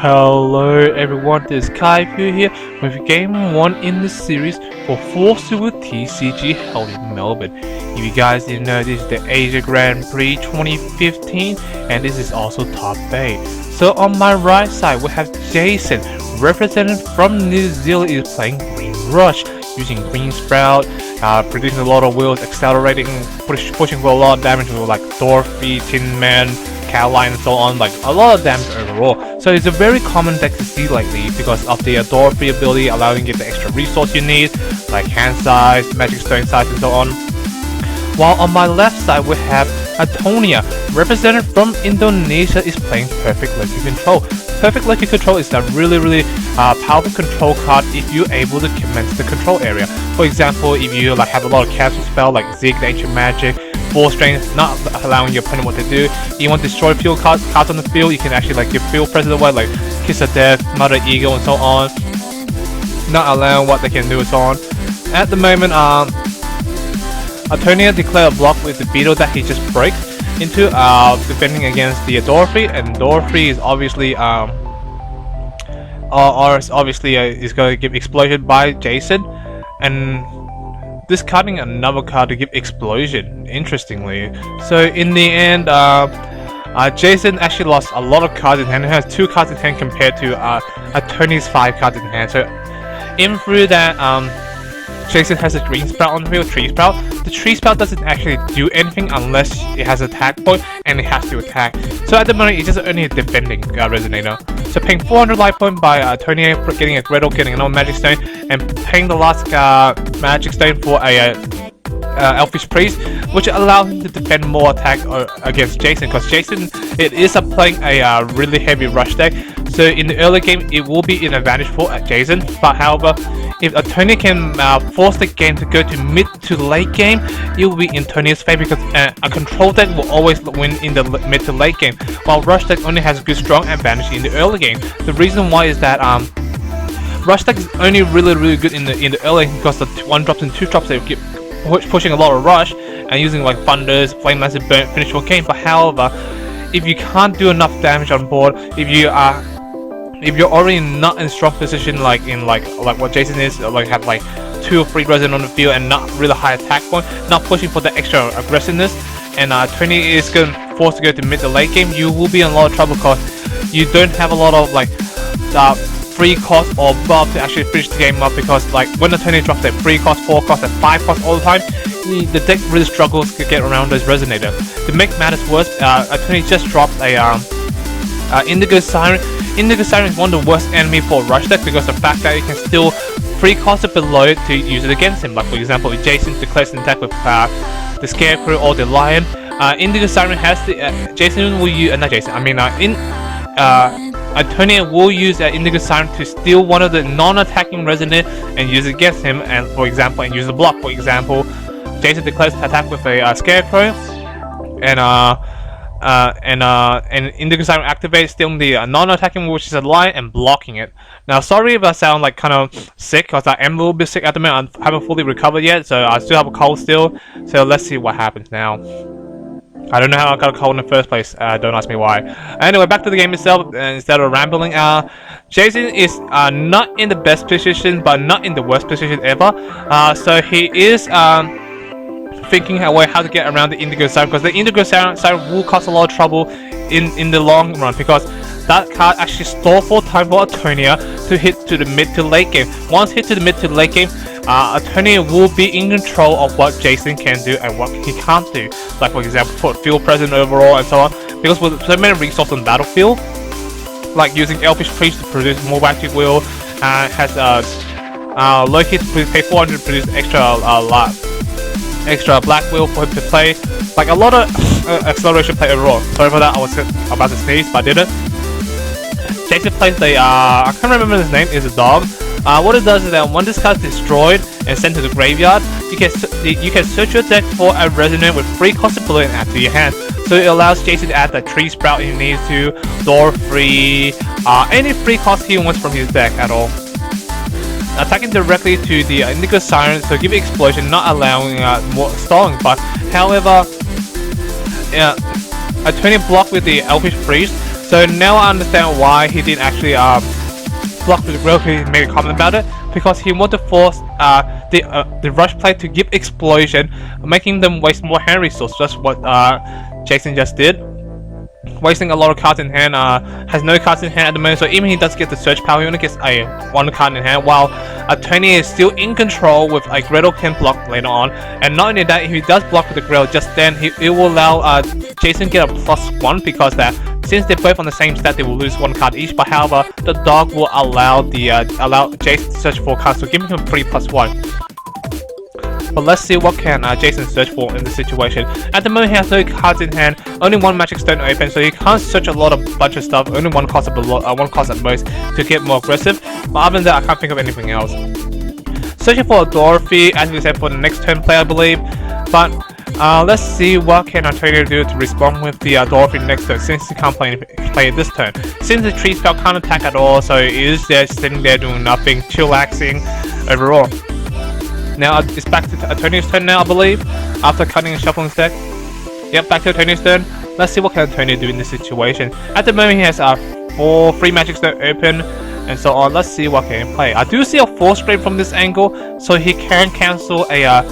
Hello everyone, this is Kaifu here with game 1 in the series for FoWTCG held in Melbourne. If you guys didn't know, this is the Asia Grand Prix 2015 and this is also top 8. So on my right side we have Jason, represented from New Zealand, is playing Green Rush, using Green Sprout, producing a lot of wheels, accelerating, pushing for a lot of damage with like Dorothy, Tin Man, Caroline and so on, like a lot of damage overall. So it's a very common deck to see lately because of the Dorothy ability, allowing you the extra resource you need, like hand size, magic stone size and so on. While on my left side we have Anthonius, represented from Indonesia, is playing Perfect Loki Control. Perfect Loki Control is a really powerful control card if you're able to commence the control area. For example, if you like have a lot of cancel spell like Zig, the Ancient Magic, Force Strength, not allowing your opponent what to do. You want to destroy field cards on the field, you can actually like give field presence away, like Kiss of Death, Mother Eagle and so on, not allowing what they can do and so on. At the moment, Anthonius declared a block with the beetle that he just broke into, defending against the Dorothy, and Dorothy is obviously is going to give explosion by Jason, and discarding another card to give explosion, interestingly. So in the end, Jason actually lost a lot of cards in hand. He has 2 cards in hand compared to Anthonius' 5 cards in hand. So in through that, Jason has a Green Sprout on the field, Tree Sprout. The Tree Sprout doesn't actually do anything unless it has attack point and it has to attack. So at the moment it's just only a defending Resonator. So paying 400 life point by Anthonius, getting a Gretel, getting another Magic Stone, and paying the last Magic Stone for a Elfish Priest, which allows him to defend more attack against Jason, because Jason, it is playing a really heavy rush deck. So in the early game it will be an advantage for Jason, but however, if Anthonius can force the game to go to mid to late game, it will be in Anthonius' favor, because a control deck will always win in the mid to late game, while rush deck only has a good strong advantage in the early game. The reason why is that rush deck is only really good in the early game because the 1-drops and 2-drops they keep pushing a lot of rush and using like Thunders, Flame Lance, and Burn finish your game. But however, if you can't do enough damage on board, if you're already not in strong position like what Jason is, like have like 2 or 3 resin on the field and not really high attack point, not pushing for the extra aggressiveness, and 20 is going to force to go to mid to late game, you will be in a lot of trouble because you don't have a lot of like 3 cost or buff to actually finish the game up, because like when the 20 drops at 3 cost, 4 cost, and 5 cost all the time, the deck really struggles to get around those Resonator. To make matters worse, Anthonius just dropped a Indigo Siren. Indigo Siren is one of the worst enemy for a rush deck because of the fact that you can still 3 cost it below to use it against him. Like for example, if Jason declares an attack with the Scarecrow or the Lion, Indigo Siren has the Jason will use not Jason. I mean Anthonius will use Indigo Siren to steal one of the non-attacking Resonator and use it against him, and for example, and use the block. For example, Jason declares an attack with a Scarecrow, and Indigo Siren activates, stealing the non-attacking, which is a Lion, and blocking it. Now, sorry if I sound like kind of sick, because I am a little bit sick at the moment. I haven't fully recovered yet, so I still have a cold still. So let's see what happens now. I don't know how I got a cold in the first place. Don't ask me why. Anyway, back to the game itself. Instead of rambling, Jason is not in the best position, but not in the worst position ever. So he is thinking away how to get around the Indigo Siren, because the Indigo Siren will cause a lot of trouble in the long run, because that card actually stalled for time for Anthonius to hit to the mid to late game. Once hit to the mid to late game, Anthonius will be in control of what Jason can do and what he can't do. Like for example, put field presence overall and so on. Because with so many resources on the battlefield, like using Elfish Priest to produce more Magic Wheel, has Loki to pay 400 to produce extra Black Wheel for him to play. Like a lot of acceleration play overall. Sorry for that, I was about to sneeze, but I didn't. Jason plays the I can't remember his name, is a dog. What it does is that when this card is destroyed and sent to the graveyard, you can search your deck for a Resonator with 3 cost ability and add to your hand. So it allows Jason to add the Tree Sprout if he needs to, Door Free, any 3 cost he wants from his deck at all. Attacking directly to the Indigo Siren, so give it explosion, not allowing more stalling. But however, Anthonius blocked with the Elfish Priest, So now I understand why he didn't actually block with the grill. He made a comment about it because he wanted to force the rush play to give explosion, making them waste more hand resources. That's what Jason just did. Wasting a lot of cards in hand, has no cards in hand at the moment, so even he does get the search power, he only gets a 1 card in hand, while Tony is still in control with a Gretel can block later on. And not only that, if he does block with the grill, just then it will allow Jason get a +1, because that since they're both on the same stat, they will lose 1 card each. But however, the dog will allow Jason to search for cards, so giving him 3 +1. But let's see what can Jason search for in this situation. At the moment, he has no cards in hand, only 1 magic stone open, so he can't search a bunch of stuff. Only 1 cost at most to get more aggressive. But other than that, I can't think of anything else. Searching for a Dorothy, as we said, for the next turn play, I believe. But let's see what can Antonio do to respond with the Dorothy next turn, since he can't play it this turn. Since the tree spell can't attack at all, so he is there sitting there doing nothing, chillaxing overall. Now it's back to Antonio's turn now, I believe, after cutting and shuffling his deck. Yep, back to Antonio's turn. Let's see what can Antonio do in this situation. At the moment, he has 3 magic stone open and so on. Let's see what can he play. I do see a Force Grave from this angle, so he can cancel a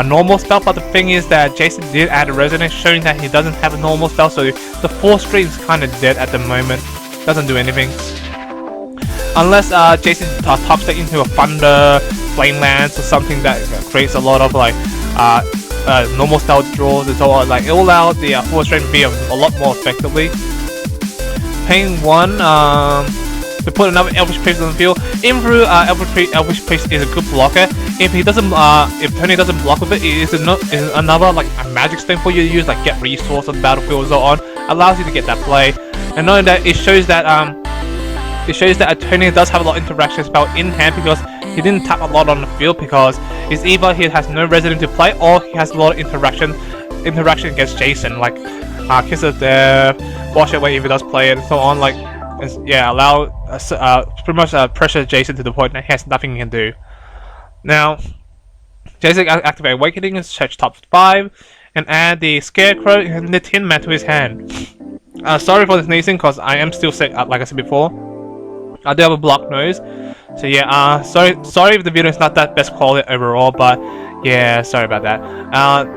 normal spell. But the thing is that Jason did add a resonance, showing that he doesn't have a normal spell, so the Force Grave is kind of dead at the moment. Doesn't do anything. Unless Jason tops it into a Thunder, Flame Lance, or something that creates a lot of like normal style draws and so on. Like, it will allow the Force Drain to be a lot more effectively. Paying 1 to put another Elvish Priest on the field. Even through Elvish Priest is a good blocker. If he doesn't, if Tony doesn't block with it, it is another like a magic stone for you to use, like get resource on the battlefield and so on. Allows you to get that play. And knowing that, it shows that Antonio does have a lot of interaction spell in hand, because he didn't tap a lot on the field, because it's either he has no resident to play or he has a lot of interaction against Jason, like Kiss of Death, Wash Away if he does play it and so on. Like, yeah, allow pretty much pressure Jason to the point that he has nothing he can do. Now, Jason activate Awakening and search top 5 and add the Scarecrow and the Tin Man to his hand. Sorry for the sneezing, because I am still sick, like I said before. I do have a blocked nose, so yeah, sorry if the video is not that best quality overall, but yeah, sorry about that.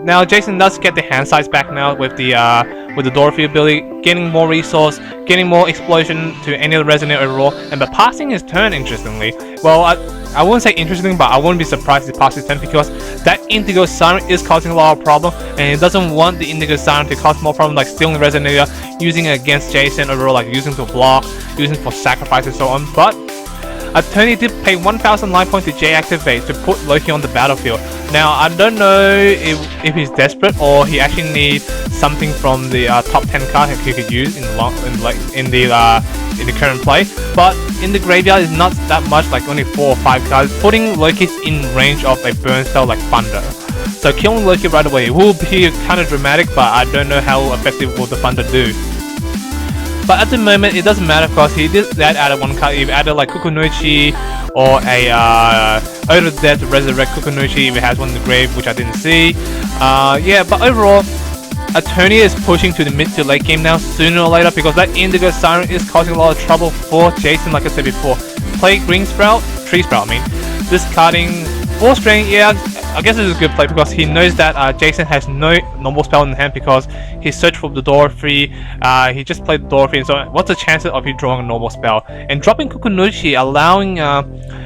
Now Jason does get the hand size back now with the Dorothy ability, getting more resource, getting more explosion to any of the resonate overall, and by passing his turn, interestingly, well, I wouldn't say interesting, but I wouldn't be surprised if he passes his turn, because that Indigo Siren is causing a lot of problem, and he doesn't want the Indigo Siren to cause more problem, like stealing Resonator, using it against Jason overall, like using to block, using for sacrifice and so on. But Tony did pay 1,000 life points to J-activate to put Loki on the battlefield. Now, I don't know if he's desperate or he actually needs something from the top 10 card he could use in the current play. But in the graveyard is not that much, like only 4 or 5 cards, putting Loki's in range of a burn spell like Thunder. So killing Loki right away will be kind of dramatic, but I don't know how effective will the Thunder do. But at the moment, it doesn't matter, because he did add 1 card. If added like Kukunuchi or a Ode of the Dead to resurrect Kukunuchi if he has one in the grave, which I didn't see. Yeah, but overall, Antonio is pushing to the mid to late game now, sooner or later, because that Indigo Siren is causing a lot of trouble for Jason, like I said before. Play Green Sprout, Tree Sprout, I mean. Discarding Force Drain, yeah, I guess this is a good play, because he knows that Jason has no normal spell in hand, because he searched for the Dorothy, he just played the Dorothy, and so what's the chances of you drawing a normal spell? And dropping Kukunuchi, allowing,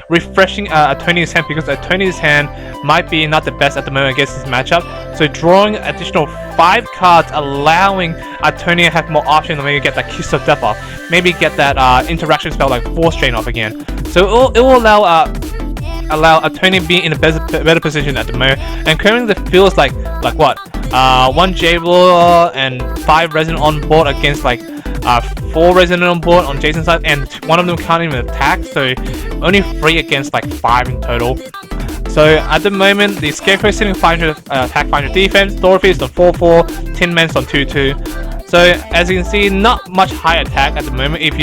refreshing Antonio's hand, because Antonio's hand might be not the best at the moment against this matchup. So drawing additional 5 cards, allowing Antonio to have more options to maybe get that Kiss of Death off, maybe get that interaction spell like Force Drain off again. So it will allow Antonio be in a better position at the moment, and currently it feels like what 1 J-Roller and 5 Resident on board against like 4 Resident on board on Jason's side, and 1 of them can't even attack, so only 3 against like 5 in total. So at the moment, the Scarecrow is sitting 500 attack, 500 defense, Dorothy is on 4-4, Tin Man's on 2-2. So as you can see, not much high attack at the moment. If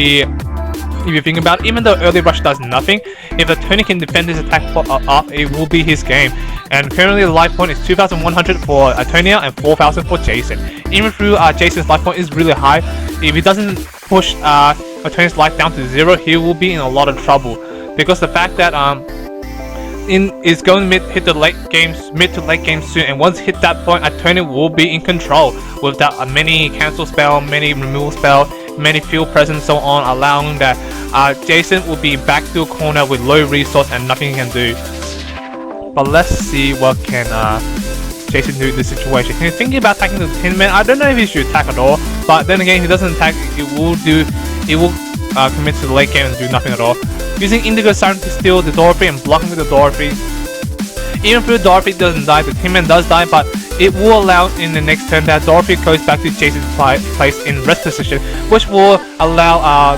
If you think about it, even though early rush does nothing, if Anthony can defend his attack up, it will be his game. And currently the life point is 2,100 for Antonia and 4,000 for Jason. Even through Jason's life point is really high, if he doesn't push Antonia's life down to 0, he will be in a lot of trouble. Because the fact that is going to hit the mid to late game soon, and once hit that point, Antonia will be in control with that many cancel spell, many removal spell, many field presence, so on, allowing that Jason will be back to a corner with low resource and nothing he can do. But let's see what can Jason do in this situation. He's thinking about attacking the Tin Man. I don't know if he should attack at all, but then again, if he doesn't attack, it will commit to the late game and do nothing at all. Using Indigo Siren to steal the Dorothy and blocking with the Dorothy. Even though Dorothy doesn't die, the Tin Man does die, but it will allow in the next turn that Dorothy goes back to Jason's place in rest position, which will allow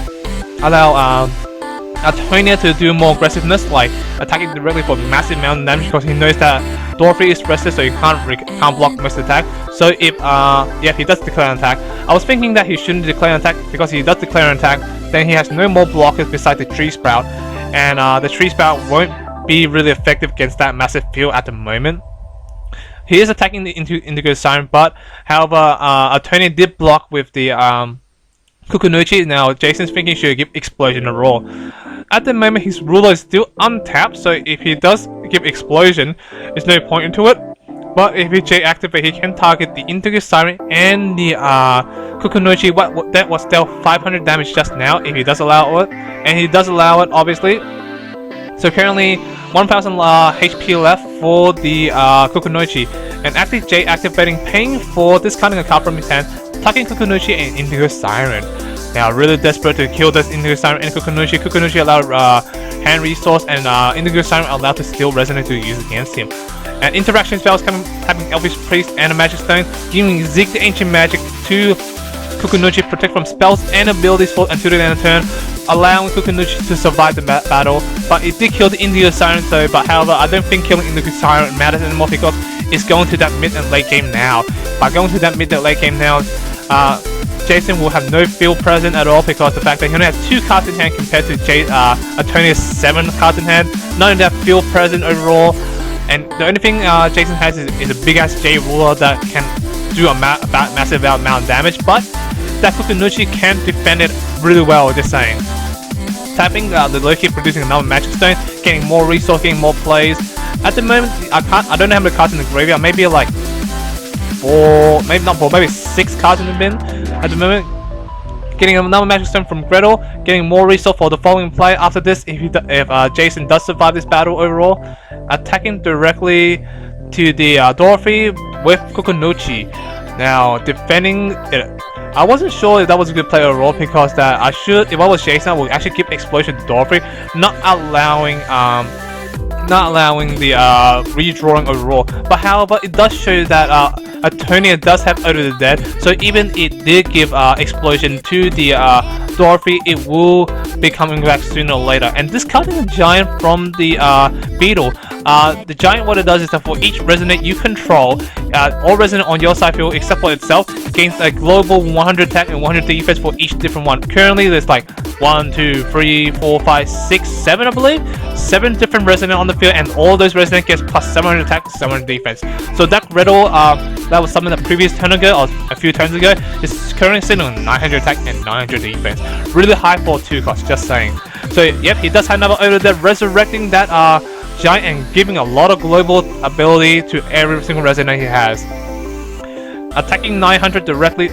Antonia to do more aggressiveness, like attacking directly for massive amount of damage, because he knows that Dorothy is rested, so he can't block most attack. So if he does declare an attack, I was thinking that he shouldn't declare an attack, because if he does declare an attack, then he has no more blockers besides the Tree Sprout, and the Tree Sprout won't be really effective against that massive field at the moment. He is attacking the Indigo Siren, but however, Antonia did block with the Kukunuchi. Now Jason's thinking he should give Explosion a roll. At the moment, his ruler is still untapped, so if he does give Explosion, there's no point into it. But if he J-activate, he can target the Indigo Siren and the Kukunuchi, that was dealt 500 damage just now, if he does allow it. And he does allow it, obviously. So currently, 1000 HP left for the Kukunuchi. And actually J-activating, paying for discarding a card from his hand, attacking Kukunuchi and Indigo Siren. Now really desperate to kill this Indigo Siren and Kukunuchi. Kukunuchi allowed hand resource, and Indigo Siren allowed to steal Resonate to use against him. And interaction spells coming, tapping Elvish Priest and a Magic Stone, giving Zeke the Ancient Magic to Kukunuchi, protect from spells and abilities for until the end of turn, allowing Kukunuchi to survive the battle. But it did kill the Indigo Siren though, but however, I don't think killing Indigo Siren matters anymore, because it's going to that mid and late game now. By going to that mid and late game now, Jason will have no field present at all, because the fact that he only has 2 cards in hand compared to Antonia's 7 cards in hand. None of that field present overall, and the only thing Jason has is a big ass J ruler that can do a massive amount of damage, but that Kukunuchi can defend it really well, just saying. Tapping the Loki, producing another Magic Stone, getting more resource, getting more plays. At the moment, I don't know how many cards in the graveyard, maybe like 4, maybe not 4, maybe 6 cards in the bin at the moment. Getting another Magic Stone from Gretel, getting more resource for the following play after this, if Jason does survive this battle overall. Attacking directly to the Dorothy with Kukunuchi. Now defending it, I wasn't sure if that was a good play overall, because that if I was Jason, I would actually keep Explosion to Dorothy, not allowing the redrawing overall. But however, it does show that Antonia does have Out of the Dead, so even it did give Explosion to the Dorothy, it will be coming back sooner or later. And discarding a Giant from the Beetle, the Giant, what it does is that for each Resonate you control, all Resonate on your side field except for itself gains a global 100 attack and 100 defense for each different one. Currently there's like 1, 2, 3, 4, 5, 6, 7 I believe, 7 different Resonate on the field, and all those Resonate gets plus 700 attack, 700 defense. So that Gretel, that was something the previous turn ago, or a few turns ago, is currently sitting on 900 attack and 900 defense. Really high for 2 cost, just saying. So yep, he does have another over there, resurrecting that Giant and giving a lot of global ability to every single Resonate he has. Attacking 900 directly,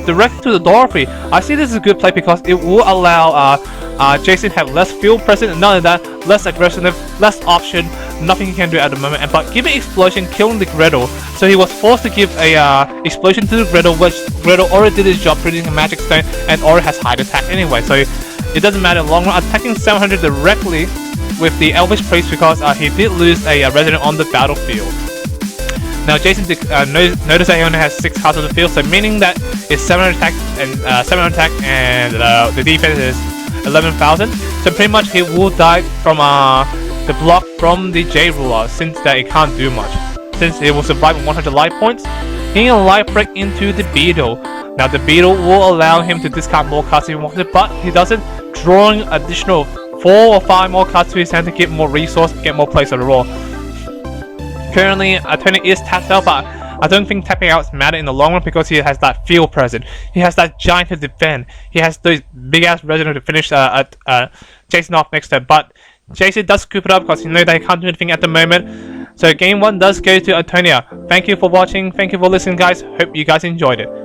direct to the Dorothy. I see this is a good play, because it will allow Jason have less field present, and none of that, less aggressive, less option, nothing he can do at the moment. But giving Explosion, killing the Gretel, so he was forced to give a Explosion to the Gretel, which Gretel already did his job producing a Magic Stone and already has high attack anyway, so it doesn't matter in the long run. Attacking 700 directly with the Elvish Priest, because he did lose a Resonate on the battlefield. Now Jason noticed that he only has 6 cards on the field, so meaning that it's 700 attack and the defense is 11,000. So pretty much he will die from the block from the J ruler, since that it can't do much. Since it will survive with 100 life points, he can life break into the Beetle. Now the Beetle will allow him to discard more cards if he wanted, but he doesn't drawing additional 4 or 5 more cards to his hand to get more resource, get more plays overall. Currently, Anthony is tapped out, but I don't think tapping out matters in the long run because he has that field present. He has that giant to defend. He has those big ass resident to finish Jason off next turn. But Jason does scoop it up because he knows that he can't do anything at the moment. So game 1 does go to Antonia. Thank you for watching. Thank you for listening, guys. Hope you guys enjoyed it.